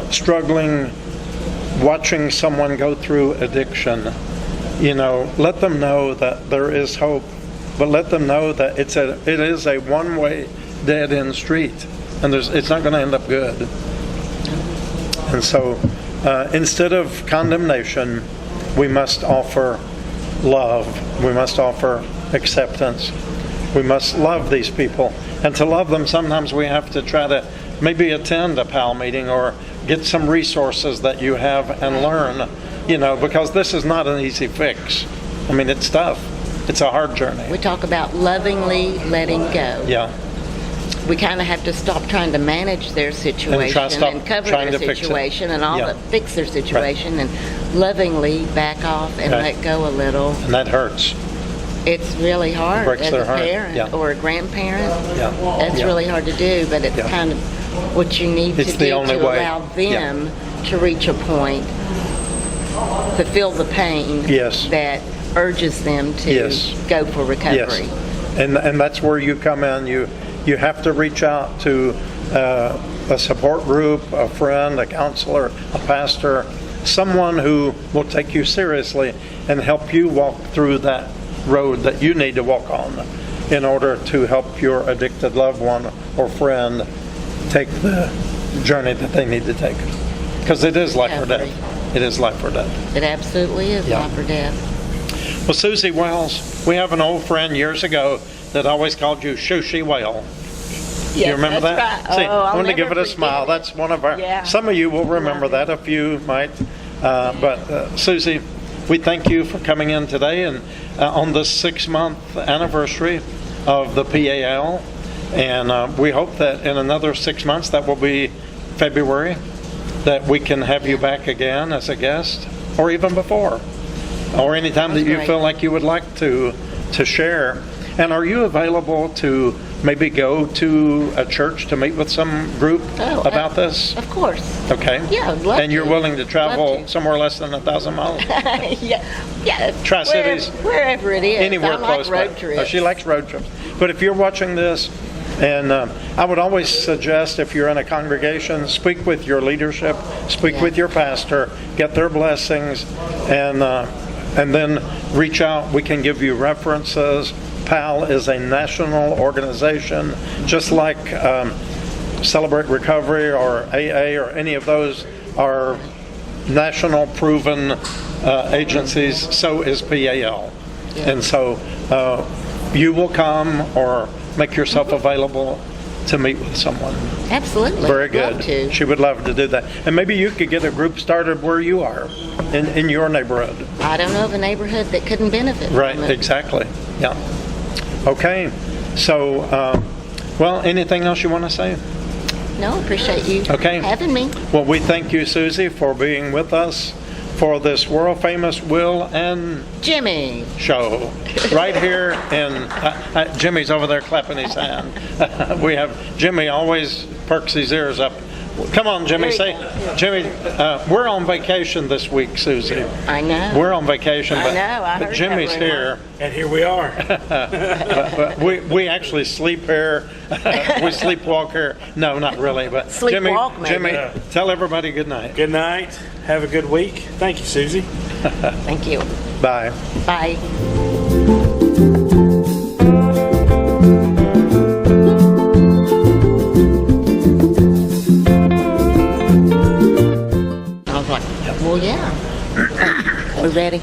struggling watching someone go through addiction, let them know that there is hope, but let them know that it is a one-way dead-end street, and it's not going to end up good. And so, instead of condemnation, we must offer love. We must offer acceptance. We must love these people. And to love them, sometimes we have to try to maybe attend a PAL meeting or get some resources that you have and learn, because this is not an easy fix. It's tough. It's a hard journey. We talk about lovingly letting go. Yeah. We kind of have to stop trying to manage their situation stop and cover trying their to fix it. situation and all Yeah. but fix their situation and lovingly back off and Right. let go a little. And that hurts. It's really hard Breaks as their a heart. parent Yeah. or a grandparent. Yeah. That's Yeah. really hard to do, but it's Yeah. kind of what you need It's to the do only to way. allow them to reach a point to feel the pain Yes. that urges them to Yes. go for recovery. And that's where you come in. You have to reach out to a support group, a friend, a counselor, a pastor, someone who will take you seriously and help you walk through that road that you need to walk on in order to help your addicted loved one or friend take the journey that they need to take. Because it is life or death. It is life or death. It absolutely is Yeah. life or death. Well, Susie Wells, we have an old friend years ago that always called you Shushy Whale. Yes, You remember that's that? right. See, Oh, I I'll wanted to give never it a smile. forget it. That's one of our, Yeah. some of you will remember that, a few might. But Susie, we thank you for coming in today and on this 6-month anniversary of the PAL. And we hope that in another 6 months, that will be February, that we can have you back again as a guest, or even before, or anytime that That's you great. feel like you would like to share. And are you available to maybe go to a church to meet with some group Oh, about this? Of course. Okay. Yeah, I'd love And you're to. willing to travel Love to. somewhere less than 1,000 miles? yeah. Tri-Cities? Wherever it is. Anywhere I close like by. road trips. She likes road trips. But if you're watching this, and I would always suggest if you're in a congregation, speak with your leadership, speak Yeah. with your pastor, get their blessings, and then reach out. We can give you references. PAL is a national organization, just like Celebrate Recovery or AA or any of those are national proven agencies, so is PAL. And so you will come or make yourself available to meet with someone. Absolutely. Very Love good. to. She would love to do that. And maybe you could get a group started where you are, in your neighborhood. I don't know of a neighborhood that couldn't benefit Right, from it. exactly. Yeah. Okay. So, well, anything else you want to say? No, appreciate you Okay. having me. Well, we thank you, Susie, for being with us for this world-famous Will and Jimmy. show right here in Jimmy's over there clapping his hand. We have Jimmy always perks his ears up. Come on, Jimmy, say, Jimmy, we're on vacation this week, Susie. I know. We're on vacation, I but, know, I but heard Jimmy's that rumor. here. And here we are. But we actually sleep here. We sleepwalk here. No, not really, but Sleepwalk, maybe. Jimmy, tell everybody good night. Good night. Have a good week. Thank you, Susie. Thank you. Bye. Bye. I was like, well, yeah. We ready?